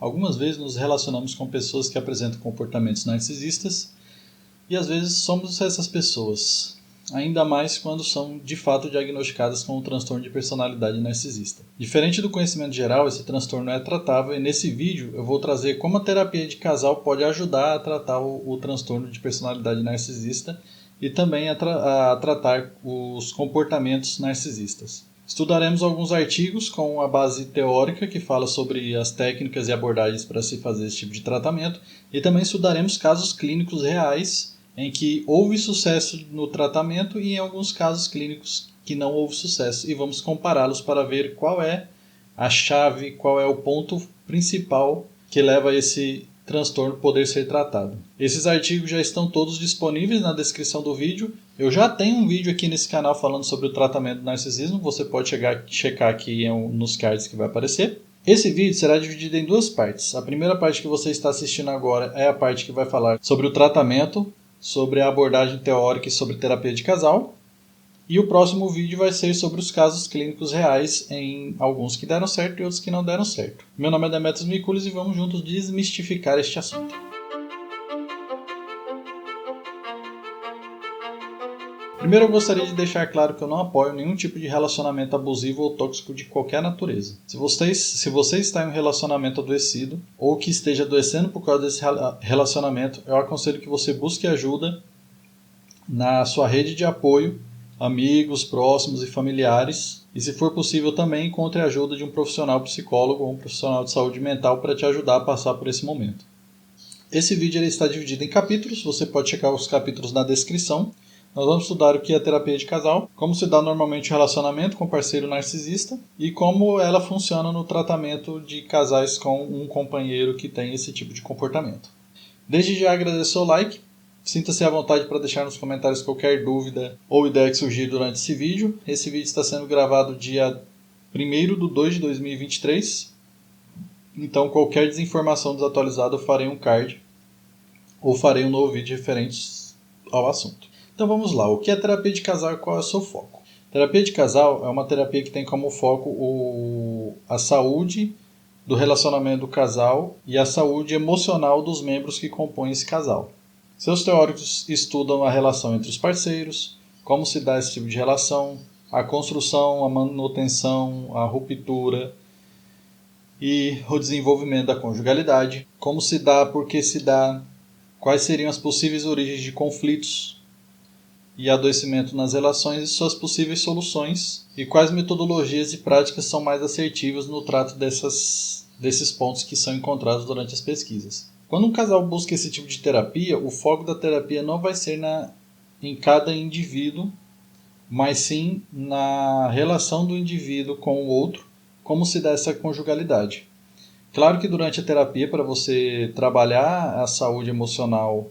Algumas vezes nos relacionamos com pessoas que apresentam comportamentos narcisistas e às vezes somos essas pessoas, ainda mais quando são de fato diagnosticadas com um transtorno de personalidade narcisista. Diferente do conhecimento geral, esse transtorno é tratável e nesse vídeo eu vou trazer como a terapia de casal pode ajudar a tratar o transtorno de personalidade narcisista e também a tratar os comportamentos narcisistas. Estudaremos alguns artigos com a base teórica que fala sobre as técnicas e abordagens para se fazer esse tipo de tratamento e também estudaremos casos clínicos reais em que houve sucesso no tratamento e em alguns casos clínicos que não houve sucesso e vamos compará-los para ver qual é a chave, qual é o ponto principal que leva a esse transtorno poder ser tratado. Esses artigos já estão todos disponíveis na descrição do vídeo. Eu já tenho um vídeo aqui nesse canal falando sobre o tratamento do narcisismo, você pode checar aqui nos cards que vai aparecer. Esse vídeo será dividido em duas partes. A primeira parte que você está assistindo agora é a parte que vai falar sobre o tratamento, sobre a abordagem teórica e sobre terapia de casal. E o próximo vídeo vai ser sobre os casos clínicos reais, em alguns que deram certo e outros que não deram certo. Meu nome é Demetrios Mikulis e vamos juntos desmistificar este assunto. Primeiro eu gostaria de deixar claro que eu não apoio nenhum tipo de relacionamento abusivo ou tóxico de qualquer natureza. Se você está em um relacionamento adoecido ou que esteja adoecendo por causa desse relacionamento, eu aconselho que você busque ajuda na sua rede de apoio, amigos, próximos e familiares. E se for possível também encontre a ajuda de um profissional psicólogo ou um profissional de saúde mental para te ajudar a passar por esse momento. Esse vídeo ele está dividido em capítulos, você pode checar os capítulos na descrição. Nós vamos estudar o que é terapia de casal, como se dá normalmente o relacionamento com o parceiro narcisista e como ela funciona no tratamento de casais com um companheiro que tem esse tipo de comportamento. Desde já agradeço o like, sinta-se à vontade para deixar nos comentários qualquer dúvida ou ideia que surgir durante esse vídeo. Esse vídeo está sendo gravado dia 1º de 2 de 2023, então qualquer desinformação desatualizada eu farei um card ou farei um novo vídeo referente ao assunto. Então vamos lá, o que é terapia de casal e qual é o seu foco? Terapia de casal é uma terapia que tem como foco a saúde do relacionamento do casal e a saúde emocional dos membros que compõem esse casal. Seus teóricos estudam a relação entre os parceiros, como se dá esse tipo de relação, a construção, a manutenção, a ruptura e o desenvolvimento da conjugalidade, como se dá, por que se dá, quais seriam as possíveis origens de conflitos e adoecimento nas relações e suas possíveis soluções, e quais metodologias e práticas são mais assertivas no trato desses pontos que são encontrados durante as pesquisas. Quando um casal busca esse tipo de terapia, o foco da terapia não vai ser em cada indivíduo, mas sim na relação do indivíduo com o outro, como se dá essa conjugalidade. Claro que durante a terapia, para você trabalhar a saúde emocional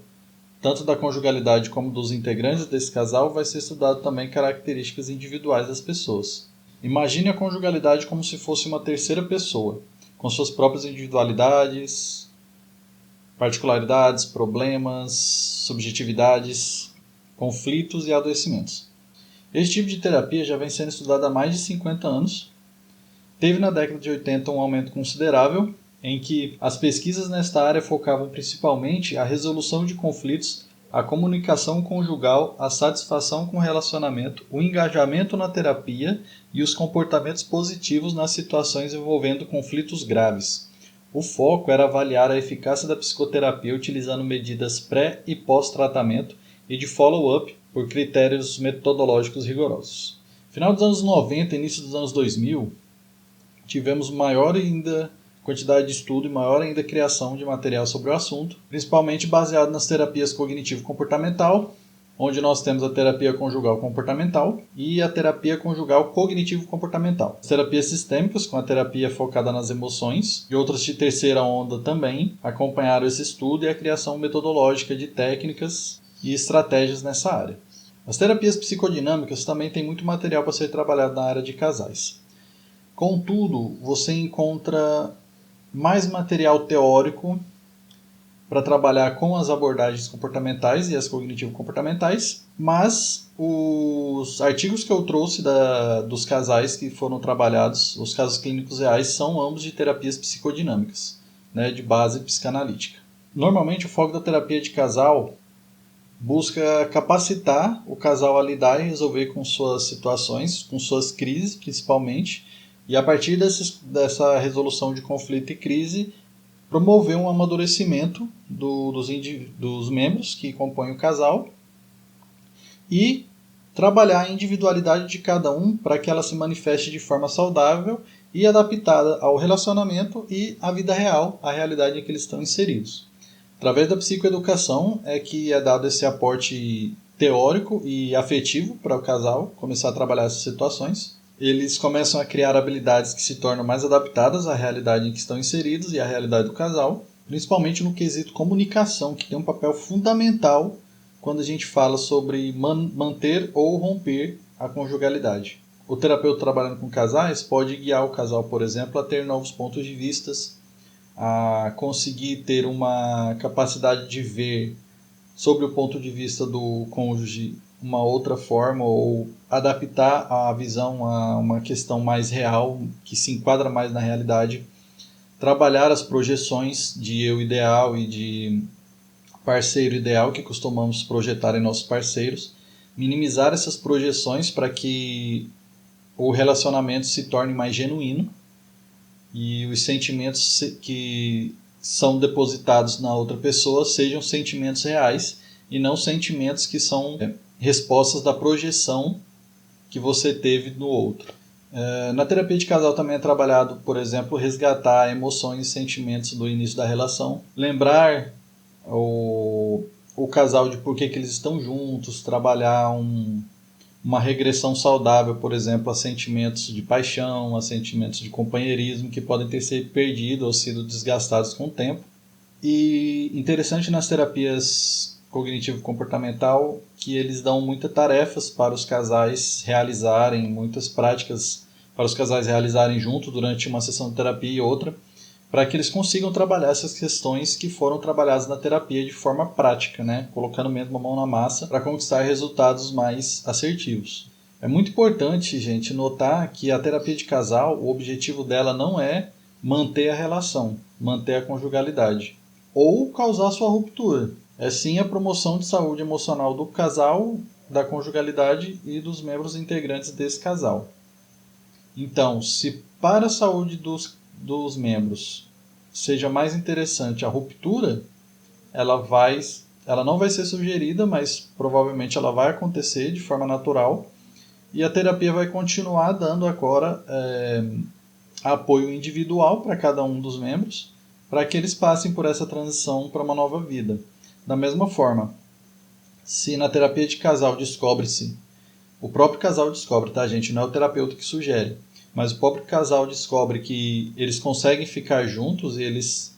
tanto da conjugalidade como dos integrantes desse casal, vai ser estudado também características individuais das pessoas. Imagine a conjugalidade como se fosse uma terceira pessoa, com suas próprias individualidades, particularidades, problemas, subjetividades, conflitos e adoecimentos. Esse tipo de terapia já vem sendo estudado há mais de 50 anos. Teve na década de 80 um aumento considerável, em que as pesquisas nesta área focavam principalmente a resolução de conflitos, a comunicação conjugal, a satisfação com o relacionamento, o engajamento na terapia e os comportamentos positivos nas situações envolvendo conflitos graves. O foco era avaliar a eficácia da psicoterapia utilizando medidas pré- e pós-tratamento e de follow-up por critérios metodológicos rigorosos. Final dos anos 90 e início dos anos 2000, tivemos maior ainda quantidade de estudo e maior ainda criação de material sobre o assunto, principalmente baseado nas terapias cognitivo-comportamental, onde nós temos a terapia conjugal comportamental e a terapia conjugal cognitivo-comportamental. As terapias sistêmicas, com a terapia focada nas emoções, e outras de terceira onda também, acompanharam esse estudo e a criação metodológica de técnicas e estratégias nessa área. As terapias psicodinâmicas também têm muito material para ser trabalhado na área de casais. Contudo, você encontra mais material teórico para trabalhar com as abordagens comportamentais e as cognitivo-comportamentais, mas os artigos que eu trouxe dos casais que foram trabalhados, os casos clínicos reais, são ambos de terapias psicodinâmicas. né, de base psicanalítica. Normalmente o foco da terapia de casal busca capacitar o casal a lidar e resolver com suas situações, com suas crises principalmente, e a partir dessa resolução de conflito e crise, promover um amadurecimento dos membros que compõem o casal e trabalhar a individualidade de cada um para que ela se manifeste de forma saudável e adaptada ao relacionamento e à vida real, à realidade em que eles estão inseridos. Através da psicoeducação é que é dado esse aporte teórico e afetivo para o casal começar a trabalhar essas situações. Eles começam a criar habilidades que se tornam mais adaptadas à realidade em que estão inseridos e à realidade do casal, principalmente no quesito comunicação, que tem um papel fundamental quando a gente fala sobre manter ou romper a conjugalidade. O terapeuta trabalhando com casais pode guiar o casal, por exemplo, a ter novos pontos de vista, a conseguir ter uma capacidade de ver sobre o ponto de vista do cônjuge uma outra forma ou adaptar a visão a uma questão mais real, que se enquadra mais na realidade, trabalhar as projeções de eu ideal e de parceiro ideal que costumamos projetar em nossos parceiros, minimizar essas projeções para que o relacionamento se torne mais genuíno e os sentimentos que são depositados na outra pessoa sejam sentimentos reais e não sentimentos que são respostas da projeção que você teve no outro. Na terapia de casal também é trabalhado, por exemplo, resgatar emoções e sentimentos do início da relação, lembrar o casal de por que eles estão juntos, trabalhar uma regressão saudável, por exemplo, a sentimentos de paixão, a sentimentos de companheirismo que podem ter sido perdidos ou sido desgastados com o tempo. E interessante nas terapias cognitivo-comportamental que eles dão muitas tarefas para os casais realizarem, muitas práticas para os casais realizarem junto durante uma sessão de terapia e outra, para que eles consigam trabalhar essas questões que foram trabalhadas na terapia de forma prática, né? Colocando mesmo a mão na massa para conquistar resultados mais assertivos. É muito importante, gente, notar que a terapia de casal, o objetivo dela não é manter a relação, manter a conjugalidade, ou causar sua ruptura. É sim a promoção de saúde emocional do casal, da conjugalidade e dos membros integrantes desse casal. Então, se para a saúde dos membros seja mais interessante a ruptura, ela não vai ser sugerida, mas provavelmente ela vai acontecer de forma natural e a terapia vai continuar dando agora apoio individual para cada um dos membros para que eles passem por essa transição para uma nova vida. Da mesma forma, se na terapia de casal descobre-se, o próprio casal descobre, tá, gente? Não é o terapeuta que sugere, mas o próprio casal descobre que eles conseguem ficar juntos e eles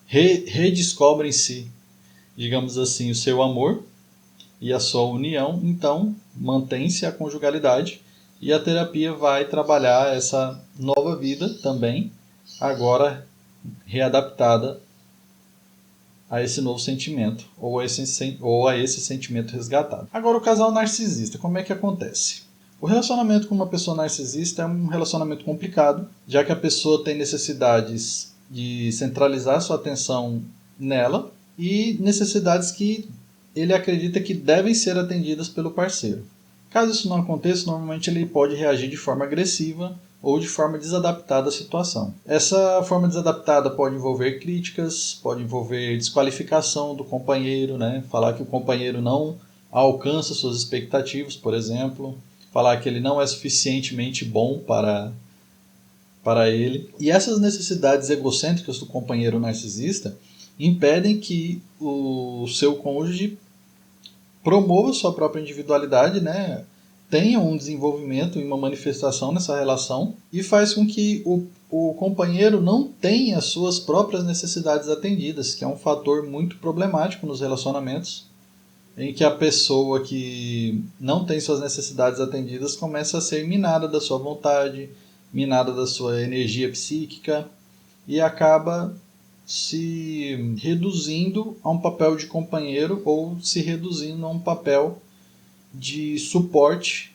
redescobrem-se, digamos assim, o seu amor e a sua união, então mantém-se a conjugalidade e a terapia vai trabalhar essa nova vida também, agora readaptada a esse novo sentimento ou a esse sentimento resgatado. Agora, o casal narcisista, como é que acontece? O relacionamento com uma pessoa narcisista é um relacionamento complicado, já que a pessoa tem necessidades de centralizar sua atenção nela e necessidades que ele acredita que devem ser atendidas pelo parceiro. Caso isso não aconteça, normalmente ele pode reagir de forma agressiva ou de forma desadaptada à situação. Essa forma desadaptada pode envolver críticas, pode envolver desqualificação do companheiro, né? Falar que o companheiro não alcança suas expectativas, por exemplo, falar que ele não é suficientemente bom para ele. E essas necessidades egocêntricas do companheiro narcisista impedem que o seu cônjuge promova sua própria individualidade, né? Tenha um desenvolvimento e uma manifestação nessa relação e faz com que o companheiro não tenha suas próprias necessidades atendidas, que é um fator muito problemático nos relacionamentos, em que a pessoa que não tem suas necessidades atendidas começa a ser minada da sua vontade, minada da sua energia psíquica e acaba se reduzindo a um papel de companheiro ou se reduzindo a um papel de suporte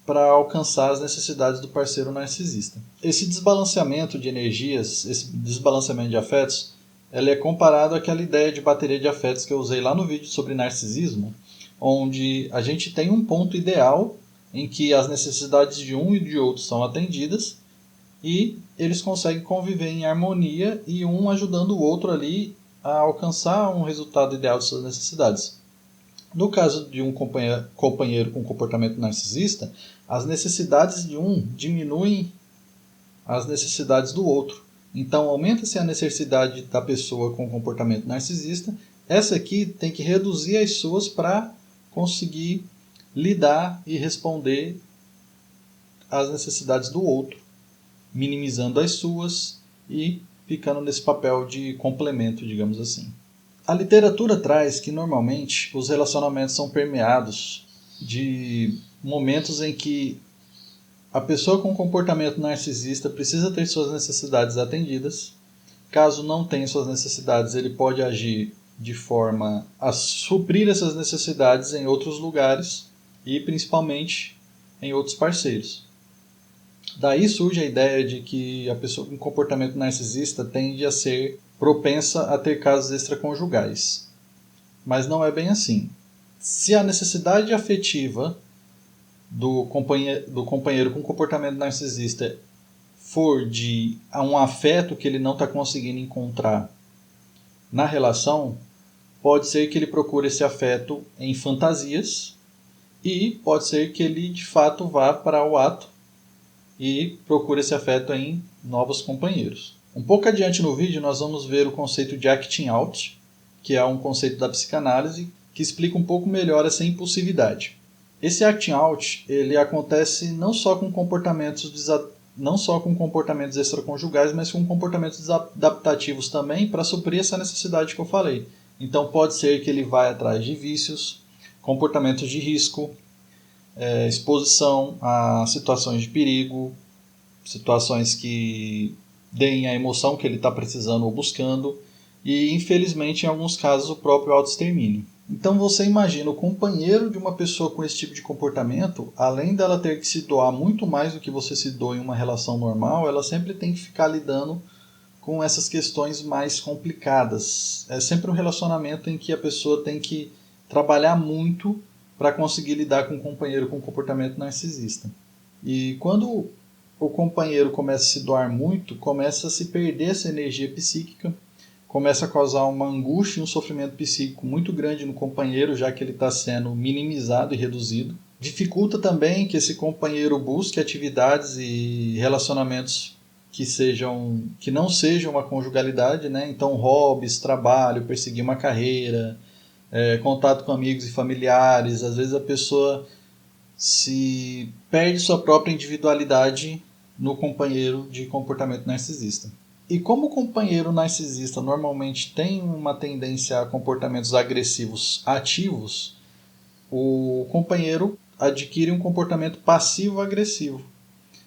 para alcançar as necessidades do parceiro narcisista. Esse desbalanceamento de energias, esse desbalanceamento de afetos, ela é comparada àquela ideia de bateria de afetos que eu usei lá no vídeo sobre narcisismo, onde a gente tem um ponto ideal em que as necessidades de um e de outro são atendidas e eles conseguem conviver em harmonia e um ajudando o outro ali a alcançar um resultado ideal de suas necessidades. No caso de um companheiro com comportamento narcisista, as necessidades de um diminuem as necessidades do outro. Então aumenta-se a necessidade da pessoa com comportamento narcisista. Essa aqui tem que reduzir as suas para conseguir lidar e responder às necessidades do outro, minimizando as suas e ficando nesse papel de complemento, digamos assim. A literatura traz que normalmente os relacionamentos são permeados de momentos em que a pessoa com comportamento narcisista precisa ter suas necessidades atendidas. Caso não tenha suas necessidades, ele pode agir de forma a suprir essas necessidades em outros lugares e principalmente em outros parceiros. Daí surge a ideia de que a pessoa com comportamento narcisista tende a ser propensa a ter casos extraconjugais. Mas não é bem assim. Se a necessidade afetiva do companheiro com comportamento narcisista for de um afeto que ele não está conseguindo encontrar na relação, pode ser que ele procure esse afeto em fantasias e pode ser que ele de fato vá para o ato e procure esse afeto em novos companheiros. Um pouco adiante no vídeo nós vamos ver o conceito de acting out, que é um conceito da psicanálise que explica um pouco melhor essa impulsividade. Esse acting out ele acontece não só com comportamentos extraconjugais, mas com comportamentos adaptativos também para suprir essa necessidade que eu falei. Então pode ser que ele vá atrás de vícios, comportamentos de risco, exposição a situações de perigo, situações que deem a emoção que ele está precisando ou buscando, e infelizmente em alguns casos o próprio autoextermínio. Então você imagina o companheiro de uma pessoa com esse tipo de comportamento, além dela ter que se doar muito mais do que você se doa em uma relação normal, ela sempre tem que ficar lidando com essas questões mais complicadas. É sempre um relacionamento em que a pessoa tem que trabalhar muito para conseguir lidar com um companheiro com comportamento narcisista. E quando o companheiro começa a se doar muito, começa a se perder essa energia psíquica, começa a causar uma angústia e um sofrimento psíquico muito grande no companheiro, já que ele está sendo minimizado e reduzido. Dificulta também que esse companheiro busque atividades e relacionamentos que não sejam uma conjugalidade, né? Então hobbies, trabalho, perseguir uma carreira, contato com amigos e familiares. Às vezes a pessoa se perde sua própria individualidade no companheiro de comportamento narcisista. E como o companheiro narcisista normalmente tem uma tendência a comportamentos agressivos ativos, o companheiro adquire um comportamento passivo-agressivo,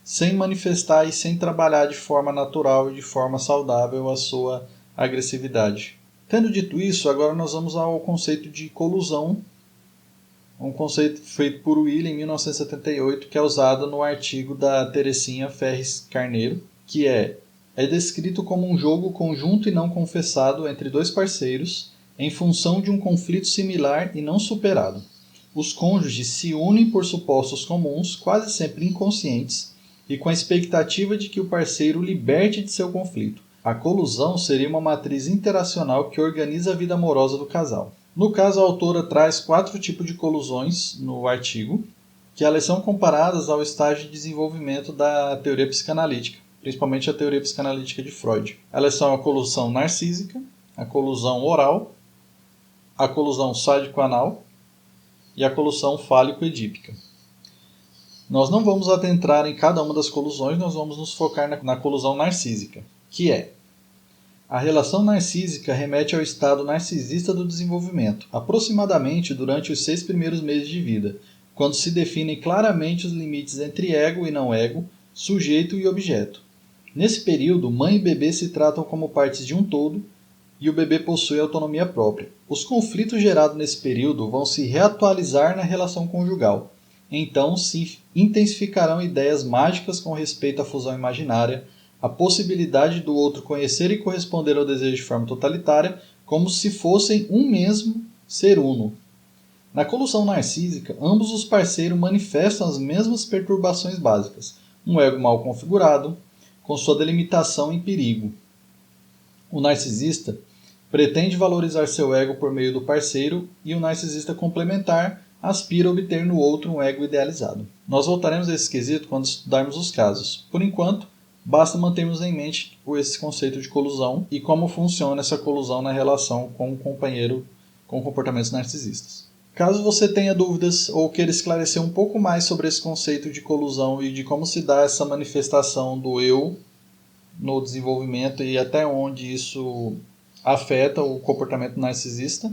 sem manifestar e sem trabalhar de forma natural e de forma saudável a sua agressividade. Tendo dito isso, agora nós vamos ao conceito de colusão, um conceito feito por William em 1978, que é usado no artigo da Terecinha Ferres Carneiro, que é descrito como um jogo conjunto e não confessado entre dois parceiros em função de um conflito similar e não superado. Os cônjuges se unem por supostos comuns, quase sempre inconscientes, e com a expectativa de que o parceiro liberte de seu conflito. A colusão seria uma matriz interacional que organiza a vida amorosa do casal. No caso, a autora traz 4 tipos de colusões no artigo, que elas são comparadas ao estágio de desenvolvimento da teoria psicanalítica, principalmente a teoria psicanalítica de Freud. Elas são a colusão narcísica, a colusão oral, a colusão sádico-anal e a colusão fálico-edípica. Nós não vamos adentrar em cada uma das colusões, nós vamos nos focar na colusão narcísica, que é: a relação narcísica remete ao estado narcisista do desenvolvimento, aproximadamente durante os 6 primeiros meses de vida, quando se definem claramente os limites entre ego e não ego, sujeito e objeto. Nesse período, mãe e bebê se tratam como partes de um todo e o bebê possui autonomia própria. Os conflitos gerados nesse período vão se reatualizar na relação conjugal. Então se intensificarão ideias mágicas com respeito à fusão imaginária, a possibilidade do outro conhecer e corresponder ao desejo de forma totalitária, como se fossem um mesmo ser uno. Na colusão narcísica, ambos os parceiros manifestam as mesmas perturbações básicas, um ego mal configurado, com sua delimitação em perigo. O narcisista pretende valorizar seu ego por meio do parceiro e o narcisista complementar aspira a obter no outro um ego idealizado. Nós voltaremos a esse quesito quando estudarmos os casos. Por enquanto, basta mantermos em mente esse conceito de colusão e como funciona essa colusão na relação com o companheiro com comportamentos narcisistas. Caso você tenha dúvidas ou queira esclarecer um pouco mais sobre esse conceito de colusão e de como se dá essa manifestação do eu no desenvolvimento e até onde isso afeta o comportamento narcisista,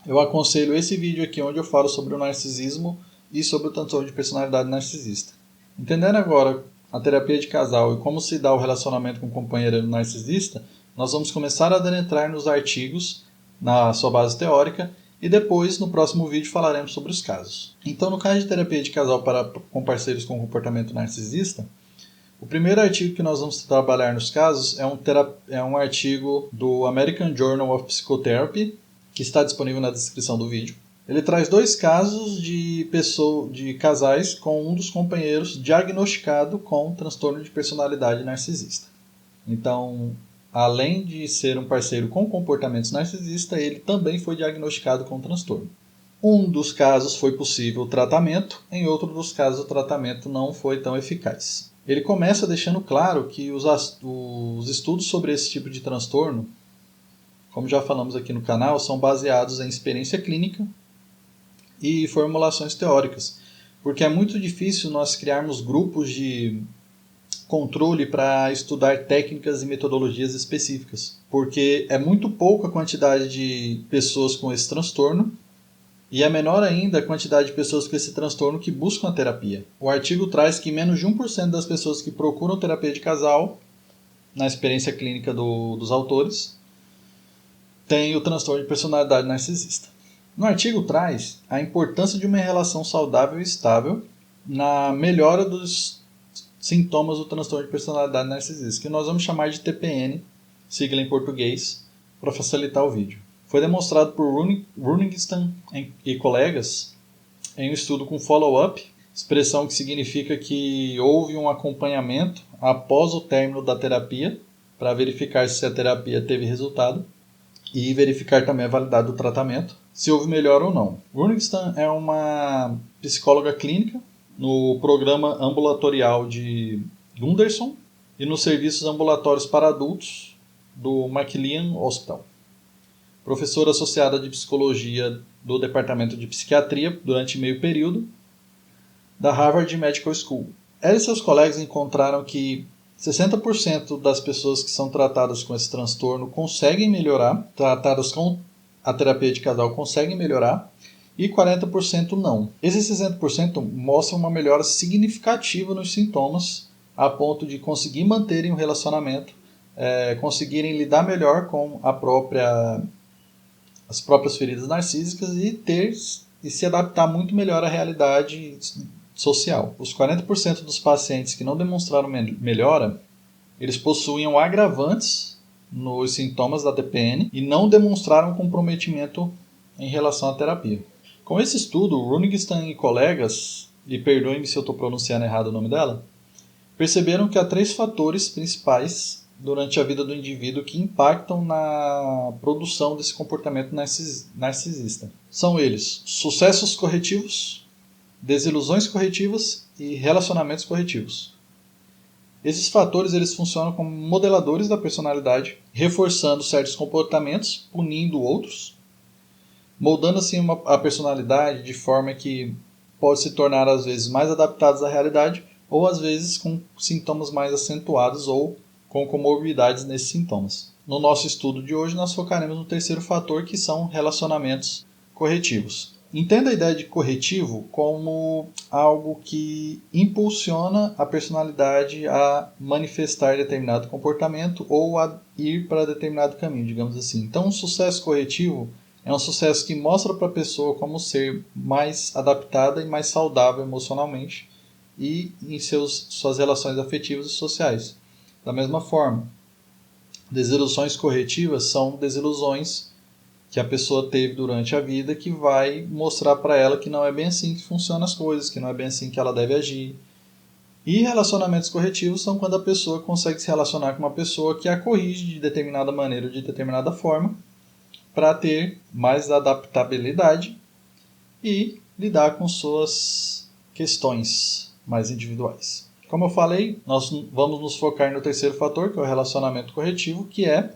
eu aconselho esse vídeo aqui onde eu falo sobre o narcisismo e sobre o transtorno de personalidade narcisista. Entendendo agora a terapia de casal e como se dá o relacionamento com o companheiro narcisista, nós vamos começar a adentrar nos artigos na sua base teórica e depois, no próximo vídeo, falaremos sobre os casos. Então, no caso de terapia de casal com parceiros com comportamento narcisista, o primeiro artigo que nós vamos trabalhar nos casos é um artigo do American Journal of Psychotherapy, que está disponível na descrição do vídeo. Ele traz 2 casos de casais com um dos companheiros diagnosticado com transtorno de personalidade narcisista. Então, além de ser um parceiro com comportamentos narcisistas, ele também foi diagnosticado com transtorno. Um dos casos foi possível tratamento, em outro dos casos o tratamento não foi tão eficaz. Ele começa deixando claro que os estudos sobre esse tipo de transtorno, como já falamos aqui no canal, são baseados em experiência clínica e formulações teóricas, porque é muito difícil nós criarmos grupos de controle para estudar técnicas e metodologias específicas, porque é muito pouca a quantidade de pessoas com esse transtorno e é menor ainda a quantidade de pessoas com esse transtorno que buscam a terapia. O artigo traz que menos de 1% das pessoas que procuram terapia de casal, na experiência clínica dos autores, tem o transtorno de personalidade narcisista. No artigo traz a importância de uma relação saudável e estável na melhora dos sintomas do transtorno de personalidade narcisista, que nós vamos chamar de TPN, sigla em português, para facilitar o vídeo. Foi demonstrado por Runington e colegas em um estudo com follow-up, expressão que significa que houve um acompanhamento após o término da terapia, para verificar se a terapia teve resultado, e verificar também a validade do tratamento, se houve melhora ou não. Runington é uma psicóloga clínica no programa ambulatorial de Gunderson e nos serviços ambulatórios para adultos do McLean Hospital. Professora associada de psicologia do Departamento de Psiquiatria durante meio período da Harvard Medical School. Ela e seus colegas encontraram que 60% das pessoas que são tratadas com esse transtorno conseguem melhorar, tratadas com a terapia de casal conseguem melhorar, e 40% não. Esses 60% mostram uma melhora significativa nos sintomas, a ponto de conseguir manterem um relacionamento, conseguirem lidar melhor com as próprias feridas narcísicas e se adaptar muito melhor à realidade social. Os 40% dos pacientes que não demonstraram melhora, eles possuíam agravantes nos sintomas da TPN e não demonstraram comprometimento em relação à terapia. Com esse estudo, Runington e colegas, e perdoem-me se eu estou pronunciando errado o nome dela, perceberam que há 3 fatores principais durante a vida do indivíduo que impactam na produção desse comportamento narcisista. São eles: sucessos corretivos, desilusões corretivas e relacionamentos corretivos. Esses fatores eles funcionam como modeladores da personalidade, reforçando certos comportamentos, punindo outros, moldando assim a personalidade de forma que pode se tornar às vezes mais adaptados à realidade ou às vezes com sintomas mais acentuados ou com comorbidades nesses sintomas. No nosso estudo de hoje nós focaremos no terceiro fator, que são relacionamentos corretivos. Entenda a ideia de corretivo como algo que impulsiona a personalidade a manifestar determinado comportamento ou a ir para determinado caminho, digamos assim. Então, um sucesso corretivo é um sucesso que mostra para a pessoa como ser mais adaptada e mais saudável emocionalmente e em suas relações afetivas e sociais. Da mesma forma, desilusões corretivas são desilusões que a pessoa teve durante a vida que vai mostrar para ela que não é bem assim que funcionam as coisas, que não é bem assim que ela deve agir. E relacionamentos corretivos são quando a pessoa consegue se relacionar com uma pessoa que a corrige de determinada maneira ou de determinada forma para ter mais adaptabilidade e lidar com suas questões mais individuais. Como eu falei, nós vamos nos focar no terceiro fator, que é o relacionamento corretivo, que é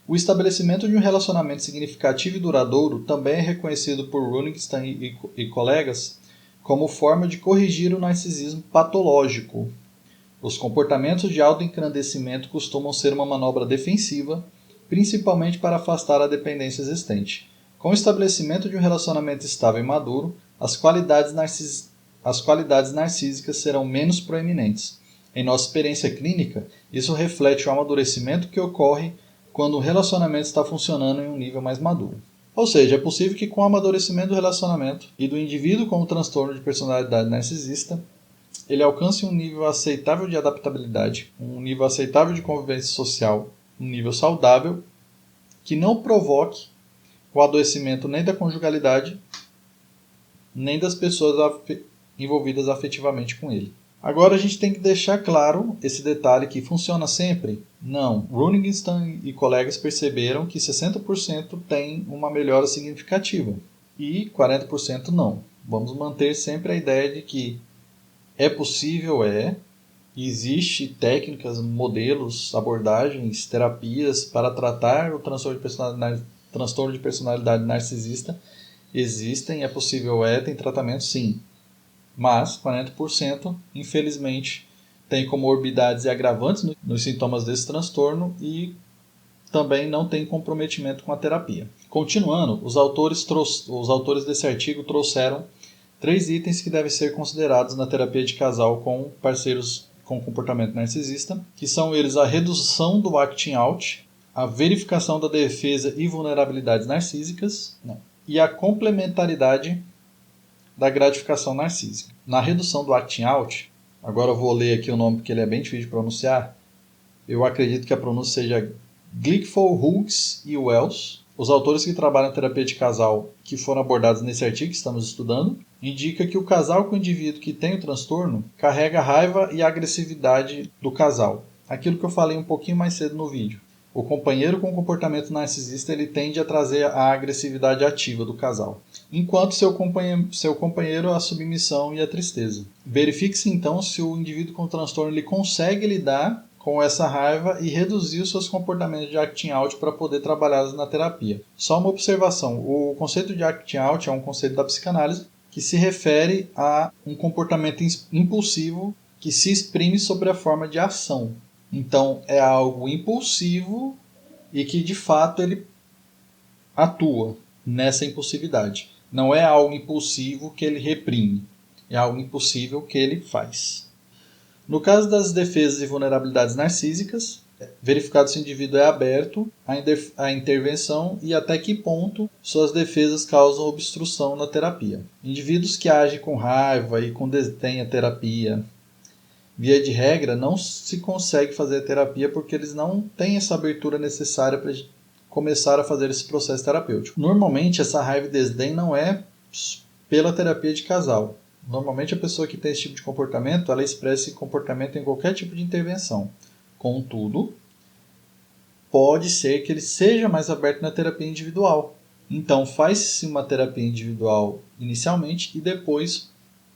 o estabelecimento de um relacionamento significativo e duradouro. Também é reconhecido por Runingstein e colegas como forma de corrigir o narcisismo patológico. Os comportamentos de autoengrandecimento costumam ser uma manobra defensiva, principalmente para afastar a dependência existente. Com o estabelecimento de um relacionamento estável e maduro, as qualidades narcísicas serão menos proeminentes. Em nossa experiência clínica, isso reflete o amadurecimento que ocorre quando o relacionamento está funcionando em um nível mais maduro. Ou seja, é possível que com o amadurecimento do relacionamento e do indivíduo com o transtorno de personalidade narcisista, ele alcance um nível aceitável de adaptabilidade, um nível aceitável de convivência social, um nível saudável, que não provoque o adoecimento nem da conjugalidade, nem das pessoas envolvidas afetivamente com ele. Agora a gente tem que deixar claro esse detalhe que funciona sempre? Não. Runingstein e colegas perceberam que 60% tem uma melhora significativa e 40% não. Vamos manter sempre a ideia de que é possível, existe técnicas, modelos, abordagens, terapias para tratar o transtorno de personalidade narcisista. Existem, é possível, tem tratamento sim. Mas 40%, infelizmente, tem comorbidades e agravantes nos sintomas desse transtorno e também não tem comprometimento com a terapia. Continuando, os autores desse artigo trouxeram 3 itens que devem ser considerados na terapia de casal com parceiros com comportamento narcisista, que são eles a redução do acting out, a verificação da defesa e vulnerabilidades narcísicas, e a complementaridade da gratificação narcísica. Na redução do acting out, agora eu vou ler aqui o nome porque ele é bem difícil de pronunciar, eu acredito que a pronúncia seja Glickful, Hughes e Wells. Os autores que trabalham em terapia de casal que foram abordados nesse artigo que estamos estudando, indica que o casal com o indivíduo que tem o transtorno carrega a raiva e a agressividade do casal. Aquilo que eu falei um pouquinho mais cedo no vídeo. O companheiro com comportamento narcisista ele tende a trazer a agressividade ativa do casal, enquanto seu companheiro a submissão e a tristeza. Verifique-se então se o indivíduo com transtorno ele consegue lidar com essa raiva e reduzir os seus comportamentos de acting out para poder trabalhá-los na terapia. Só uma observação, o conceito de acting out é um conceito da psicanálise que se refere a um comportamento impulsivo que se exprime sob a forma de ação. Então, é algo impulsivo e que, de fato, ele atua nessa impulsividade. Não é algo impulsivo que ele reprime, é algo impulsivo que ele faz. No caso das defesas e vulnerabilidades narcísicas, verificado se o indivíduo é aberto à intervenção e até que ponto suas defesas causam obstrução na terapia. Indivíduos que agem com raiva e com desdém à terapia, via de regra, não se consegue fazer terapia porque eles não têm essa abertura necessária para começar a fazer esse processo terapêutico. Normalmente, essa raiva e desdém não é pela terapia de casal. Normalmente, a pessoa que tem esse tipo de comportamento, ela expressa esse comportamento em qualquer tipo de intervenção. Contudo, pode ser que ele seja mais aberto na terapia individual. Então, faz-se uma terapia individual inicialmente e depois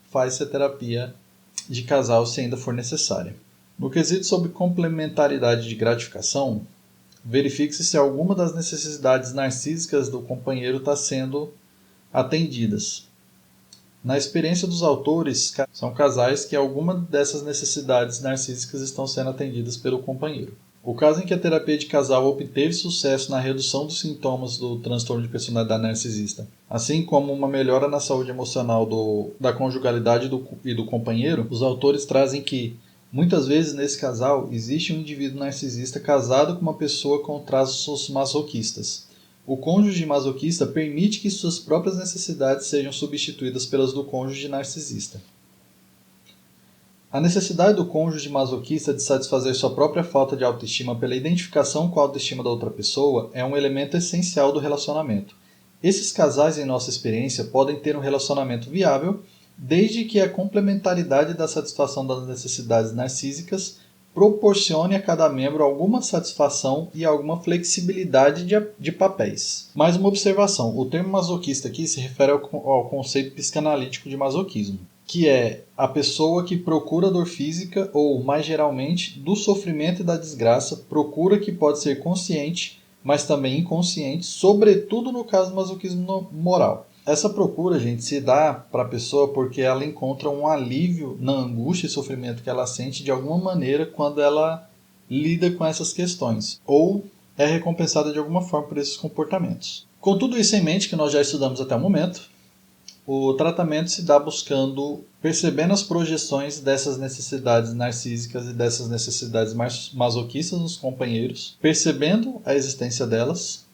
faz-se a terapia de casal se ainda for necessária. No quesito sobre complementaridade de gratificação, verifique-se se alguma das necessidades narcísicas do companheiro está sendo atendidas. Na experiência dos autores, são casais que alguma dessas necessidades narcísicas estão sendo atendidas pelo companheiro. O caso em que a terapia de casal obteve sucesso na redução dos sintomas do transtorno de personalidade narcisista, assim como uma melhora na saúde emocional da conjugalidade e do companheiro, os autores trazem que, muitas vezes nesse casal, existe um indivíduo narcisista casado com uma pessoa com traços masoquistas. O cônjuge masoquista permite que suas próprias necessidades sejam substituídas pelas do cônjuge narcisista. A necessidade do cônjuge masoquista de satisfazer sua própria falta de autoestima pela identificação com a autoestima da outra pessoa é um elemento essencial do relacionamento. Esses casais, em nossa experiência, podem ter um relacionamento viável desde que a complementaridade da satisfação das necessidades narcísicas proporcione a cada membro alguma satisfação e alguma flexibilidade de papéis. Mais uma observação: o termo masoquista aqui se refere ao conceito psicanalítico de masoquismo, que é a pessoa que procura dor física ou, mais geralmente, do sofrimento e da desgraça, procura que pode ser consciente, mas também inconsciente, sobretudo no caso do masoquismo moral. Essa procura, gente, se dá para a pessoa porque ela encontra um alívio na angústia e sofrimento que ela sente de alguma maneira quando ela lida com essas questões, ou é recompensada de alguma forma por esses comportamentos. Com tudo isso em mente, que nós já estudamos até o momento, o tratamento se dá buscando, percebendo as projeções dessas necessidades narcísicas e dessas necessidades masoquistas nos companheiros, percebendo a existência delas,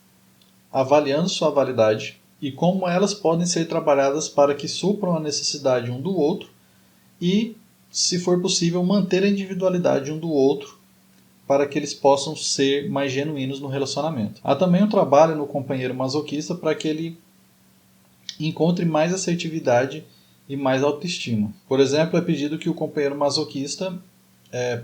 avaliando sua validade e como elas podem ser trabalhadas para que supram a necessidade um do outro e, se for possível, manter a individualidade um do outro para que eles possam ser mais genuínos no relacionamento. Há também um trabalho no companheiro masoquista para que ele encontre mais assertividade e mais autoestima. Por exemplo, é pedido que o companheiro masoquista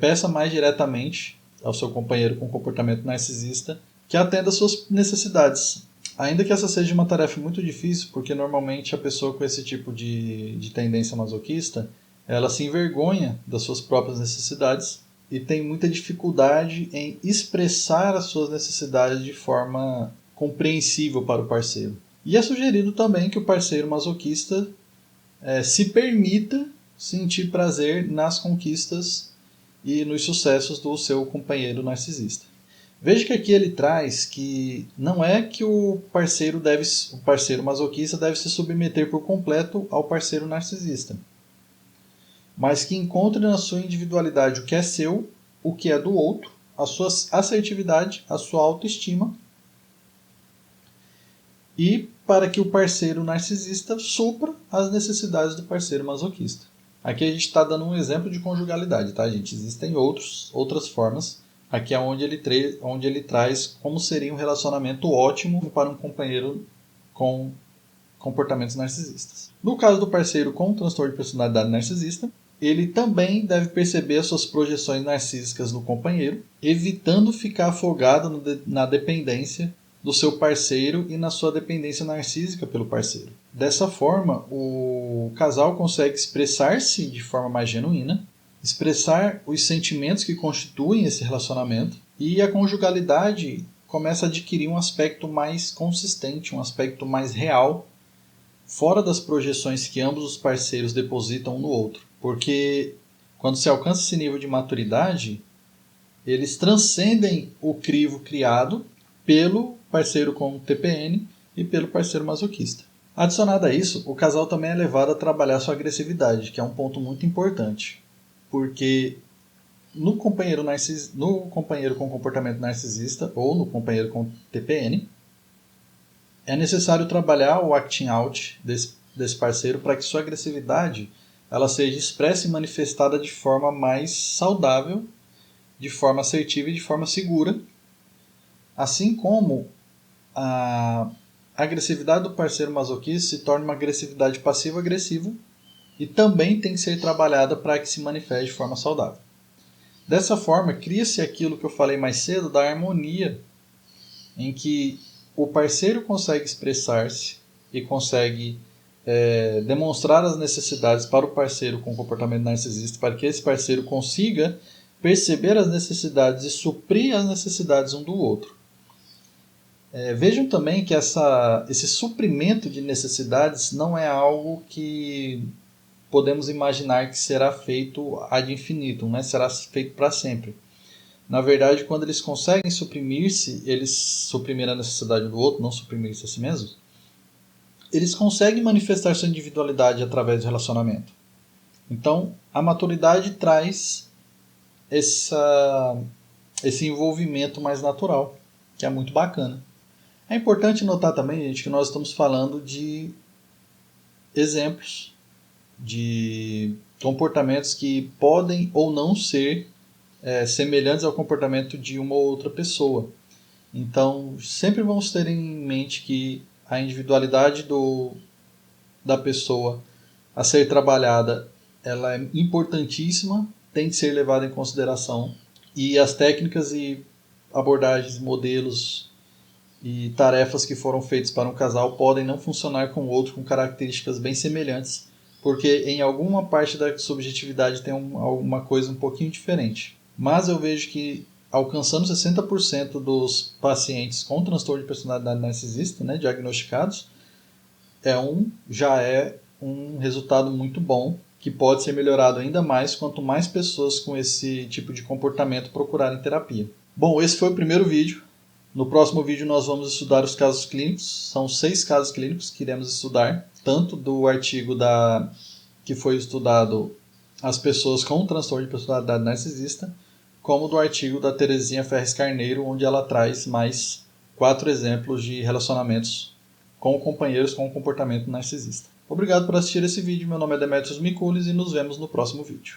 peça mais diretamente ao seu companheiro com comportamento narcisista que atenda às suas necessidades. Ainda que essa seja uma tarefa muito difícil, porque normalmente a pessoa com esse tipo de tendência masoquista, ela se envergonha das suas próprias necessidades e tem muita dificuldade em expressar as suas necessidades de forma compreensível para o parceiro. E é sugerido também que o parceiro masoquista se permita sentir prazer nas conquistas e nos sucessos do seu companheiro narcisista. Veja que aqui ele traz que não é que o parceiro masoquista deve se submeter por completo ao parceiro narcisista, mas que encontre na sua individualidade o que é seu, o que é do outro, a sua assertividade, a sua autoestima, e para que o parceiro narcisista supra as necessidades do parceiro masoquista. Aqui a gente está dando um exemplo de conjugalidade, tá, gente? Existem outras formas. Aqui é onde ele traz como seria um relacionamento ótimo para um companheiro com comportamentos narcisistas. No caso do parceiro com transtorno de personalidade narcisista, ele também deve perceber as suas projeções narcísicas no companheiro, evitando ficar afogado na dependência do seu parceiro e na sua dependência narcísica pelo parceiro. Dessa forma, o casal consegue expressar-se de forma mais genuína, expressar os sentimentos que constituem esse relacionamento, e a conjugalidade começa a adquirir um aspecto mais consistente, um aspecto mais real, fora das projeções que ambos os parceiros depositam um no outro. Porque quando se alcança esse nível de maturidade, eles transcendem o crivo criado pelo parceiro com TPN e pelo parceiro masoquista. Adicionado a isso, o casal também é levado a trabalhar sua agressividade, que é um ponto muito importante. Porque no companheiro com comportamento narcisista ou no companheiro com TPN, é necessário trabalhar o acting out desse parceiro para que sua agressividade ela seja expressa e manifestada de forma mais saudável, de forma assertiva e de forma segura, assim como a agressividade do parceiro masoquista se torna uma agressividade passivo-agressiva e também tem que ser trabalhada para que se manifeste de forma saudável. Dessa forma, cria-se aquilo que eu falei mais cedo da harmonia, em que o parceiro consegue expressar-se e consegue demonstrar as necessidades para o parceiro com comportamento narcisista, para que esse parceiro consiga perceber as necessidades e suprir as necessidades um do outro. Vejam também que esse suprimento de necessidades não é algo que podemos imaginar que será feito ad infinitum, né? Será feito para sempre. Na verdade, quando eles conseguem suprimir-se, eles suprimir a necessidade do outro, não suprimir-se a si mesmos, eles conseguem manifestar sua individualidade através do relacionamento. Então, a maturidade traz esse envolvimento mais natural, que é muito bacana. É importante notar também, gente, que nós estamos falando de exemplos de comportamentos que podem ou não ser semelhantes ao comportamento de uma ou outra pessoa. Então, sempre vamos ter em mente que a individualidade da pessoa a ser trabalhada, ela é importantíssima, tem que ser levada em consideração. E as técnicas e abordagens, modelos e tarefas que foram feitas para um casal podem não funcionar com o outro com características bem semelhantes, porque em alguma parte da subjetividade tem alguma coisa um pouquinho diferente. Mas eu vejo que alcançando 60% dos pacientes com transtorno de personalidade narcisista, né, diagnosticados, já é um resultado muito bom, que pode ser melhorado ainda mais quanto mais pessoas com esse tipo de comportamento procurarem terapia. Bom, esse foi o primeiro vídeo. No próximo vídeo nós vamos estudar os casos clínicos. São 6 casos clínicos que iremos estudar, tanto do artigo que foi estudado as pessoas com transtorno de personalidade narcisista, como do artigo da Terezinha Ferres Carneiro, onde ela traz mais 4 exemplos de relacionamentos com companheiros com comportamento narcisista. Obrigado por assistir esse vídeo. Meu nome é Demetrios Mikulis e nos vemos no próximo vídeo.